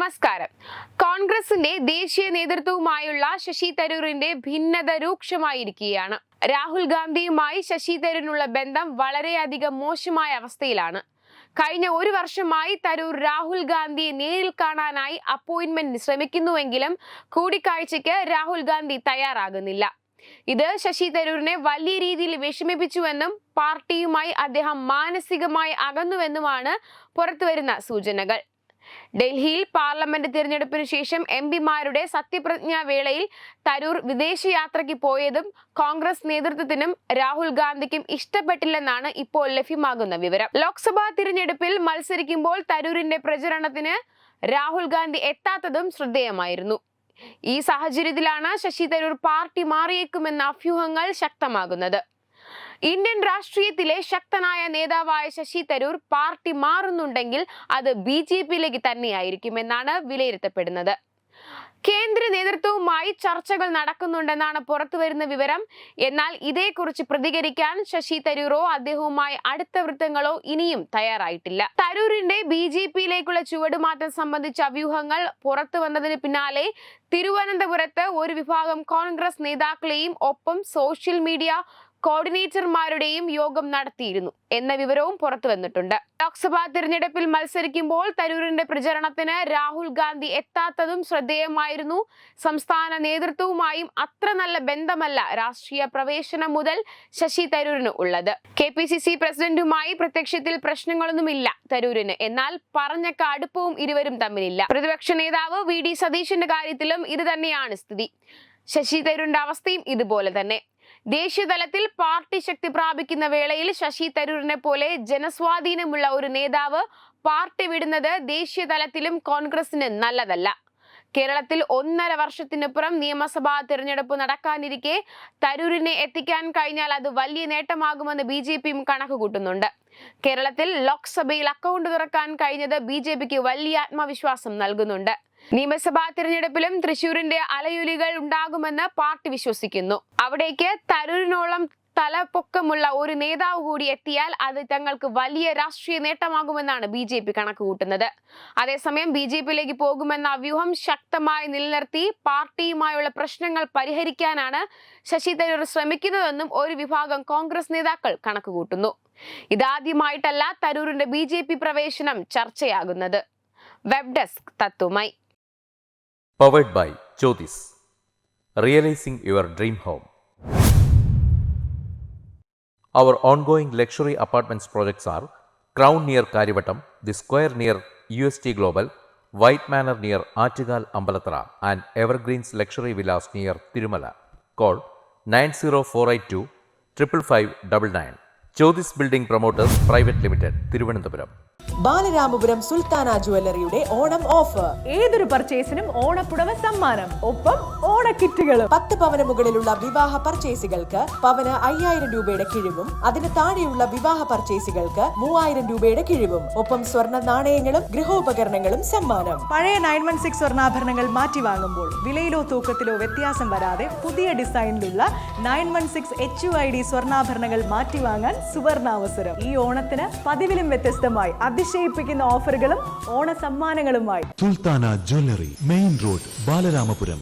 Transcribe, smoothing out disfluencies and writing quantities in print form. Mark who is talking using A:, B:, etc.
A: നമസ്കാരം. കോൺഗ്രസിന്റെ ദേശീയ നേതൃത്വവുമായുള്ള ശശി തരൂരിന്റെ ഭിന്നത രൂക്ഷമായിരിക്കുകയാണ്. രാഹുൽ ഗാന്ധിയുമായി ശശി തരൂരിനുള്ള ബന്ധം വളരെയധികം മോശമായ അവസ്ഥയിലാണ്. കഴിഞ്ഞ ഒരു വർഷമായി തരൂർ രാഹുൽ ഗാന്ധിയെ നേരിൽ കാണാനായി അപ്പോയിന്റ്മെന്റിന് ശ്രമിക്കുന്നുവെങ്കിലും കൂടിക്കാഴ്ചയ്ക്ക് രാഹുൽ ഗാന്ധി തയ്യാറാകുന്നില്ല. ഇത് ശശി തരൂരിനെ വലിയ രീതിയിൽ വിഷമിപ്പിച്ചുവെന്നും പാർട്ടിയുമായി അദ്ദേഹം മാനസികമായി അകന്നുവെന്നുമാണ് പുറത്തുവരുന്ന സൂചനകൾ. ഡൽഹിയിൽ പാർലമെന്റ് തിരഞ്ഞെടുപ്പിന് ശേഷം എംപിമാരുടെ സത്യപ്രതിജ്ഞാ വേളയിൽ തരൂർ വിദേശയാത്രയ്ക്ക് പോയതും കോൺഗ്രസ് നേതൃത്വത്തിനും രാഹുൽ ഗാന്ധിക്കും ഇഷ്ടപ്പെട്ടില്ലെന്നാണ് ഇപ്പോൾ ലഭ്യമാകുന്ന വിവരം. ലോക്സഭാ തിരഞ്ഞെടുപ്പിൽ മത്സരിക്കുമ്പോൾ തരൂരിന്റെ പ്രചരണത്തിന് രാഹുൽ ഗാന്ധി എത്താത്തതും ശ്രദ്ധേയമായിരുന്നു. ഈ സാഹചര്യത്തിലാണ് ശശി തരൂർ പാർട്ടി മാറിയേക്കുമെന്ന അഭ്യൂഹങ്ങൾ ശക്തമാകുന്നത്. ഇന്ത്യൻ രാഷ്ട്രീയത്തിലെ ശക്തനായ നേതാവായ ശശി തരൂർ പാർട്ടി മാറുന്നുണ്ടെങ്കിൽ അത് BJPയിലേക്ക് തന്നെയായിരിക്കുമെന്നാണ് വിലയിരുത്തപ്പെടുന്നത്. കേന്ദ്ര നേതൃത്വവുമായി ചർച്ചകൾ നടക്കുന്നുണ്ടെന്നാണ് പുറത്തുവരുന്ന വിവരം. എന്നാൽ ഇതേക്കുറിച്ച് പ്രതികരിക്കാൻ ശശി തരൂരോ അദ്ദേഹവുമായി അടുത്ത വൃത്തങ്ങളോ ഇനിയും തയ്യാറായിട്ടില്ല. തരൂരിന്റെ BJPയിലേക്കുള്ള ചുവടുമാറ്റം സംബന്ധിച്ച അഭ്യൂഹങ്ങൾ പുറത്തു വന്നതിന് പിന്നാലെ തിരുവനന്തപുരത്ത് ഒരു വിഭാഗം കോൺഗ്രസ് നേതാക്കളെയും ഒപ്പം സോഷ്യൽ മീഡിയ കോർഡിനേറ്റർമാരുടെയും യോഗം നടത്തിയിരുന്നു എന്ന വിവരവും പുറത്തു വന്നിട്ടുണ്ട്. ലോക്സഭാ തിരഞ്ഞെടുപ്പിൽ മത്സരിക്കുമ്പോൾ തരൂരിന്റെ പ്രചരണത്തിന് രാഹുൽ ഗാന്ധി എത്താത്തതും ശ്രദ്ധേയമായിരുന്നു. സംസ്ഥാന നേതൃത്വവുമായും അത്ര നല്ല ബന്ധമല്ല രാഷ്ട്രീയ പ്രവേശനം മുതൽ ശശി തരൂരിന് ഉള്ളത്. KPCC പ്രസിഡന്റുമായി പ്രത്യക്ഷത്തിൽ പ്രശ്നങ്ങളൊന്നുമില്ല തരൂരിന്. എന്നാൽ പറഞ്ഞക്ക അടുപ്പവും ഇരുവരും തമ്മിലില്ല. പ്രതിപക്ഷ നേതാവ് VD സതീശന്റെ കാര്യത്തിലും ഇത് തന്നെയാണ് സ്ഥിതി. ശശി തരൂരിന്റെ അവസ്ഥയും ഇതുപോലെ തന്നെ. ദേശീയ തലത്തിൽ പാർട്ടി ശക്തി പ്രാപിക്കുന്ന വേളയിൽ ശശി തരൂരിനെ പോലെ ജനസ്വാധീനമുള്ള ഒരു നേതാവ് പാർട്ടി വിടുന്നത് ദേശീയ തലത്തിലും കോൺഗ്രസിന് നല്ലതല്ല. കേരളത്തിൽ 1.5 വർഷത്തിനപ്പുറം നിയമസഭാ തിരഞ്ഞെടുപ്പ് നടക്കാനിരിക്കെ തരൂരിനെ എത്തിക്കാൻ കഴിഞ്ഞാൽ അത് വലിയ നേട്ടമാകുമെന്ന് BJPയും കണക്കുകൂട്ടുന്നുണ്ട്. കേരളത്തിൽ ലോക്സഭയിൽ അക്കൗണ്ട് തുറക്കാൻ കഴിഞ്ഞത് BJPക്ക് വലിയ ആത്മവിശ്വാസം നൽകുന്നുണ്ട്. നിയമസഭാ തിരഞ്ഞെടുപ്പിലും തൃശൂരിന്റെ അലയൊലികൾ ഉണ്ടാകുമെന്ന് പാർട്ടി വിശ്വസിക്കുന്നു. അവിടേക്ക് തരൂരിനോളം തലപ്പൊക്കമുള്ള ഒരു നേതാവ് കൂടി എത്തിയാൽ അത് തങ്ങൾക്ക് വലിയ രാഷ്ട്രീയ നേട്ടമാകുമെന്നാണ് BJP കണക്കുകൂട്ടുന്നത്. അതേസമയം BJPയിലേക്ക് പോകുമെന്ന അഭ്യൂഹം ശക്തമായി നിലനിർത്തി പാർട്ടിയുമായുള്ള പ്രശ്നങ്ങൾ പരിഹരിക്കാനാണ് ശശി തരൂർ ശ്രമിക്കുന്നതെന്നും ഒരു വിഭാഗം കോൺഗ്രസ് നേതാക്കൾ കണക്കുകൂട്ടുന്നു. ഇതാദ്യമായിട്ടല്ല തരൂരിന്റെ BJP പ്രവേശനം ചർച്ചയാകുന്നത്. വെബ് ഡെസ്ക് തത്തുമൈ.
B: Powered by Jyotis. Realizing your dream home. Our ongoing luxury apartments projects are Crown near Karivattam, The Square near UST Global, White Manor near Aattugal Ambalathara, and Evergreens Luxury Villas near Tirumala. Call 90482 55599. Jyotis Building Promoters Private Limited, Thiruvananthapuram.
C: Balaramapuram Sultana ജുവല്ലറിയുടെ Onam offer.
D: ഏതൊരു പർച്ചേസിനും ഓണപ്പുടവ സമ്മാനം, ഒപ്പം ഓണക്കിറ്റുകളും.
C: 10 പവന് മുകളിലുള്ള വിവാഹ പർച്ചേസുകൾക്ക് പവന് 5000 രൂപയുടെ കിഴിവും അതിന് താഴെയുള്ള വിവാഹ പർച്ചേസുകൾക്ക് 3000 രൂപയുടെ കിഴിവും, ഒപ്പം സ്വർണ്ണ നാണയങ്ങളും ഗൃഹോപകരണങ്ങളും സമ്മാനം.
D: പഴയ 916 സ്വർണ്ണാഭരണങ്ങൾ മാറ്റി വാങ്ങുമ്പോൾ വിലയിലോ തൂക്കത്തിലോ വ്യത്യാസം വരാതെ പുതിയ ഡിസൈനിലുള്ള 916 HUID സ്വർണ്ണാഭരണങ്ങൾ മാറ്റി വാങ്ങാൻ സുവർണാവസരം. ഈ ഓണത്തിന് പതിവിലും വ്യത്യസ്തമായി അതിശയിപ്പിക്കുന്ന ഓഫറുകളും ഓണ സമ്മാനങ്ങളുമായി
E: Sultana jewellery, main road, Balaramapuram.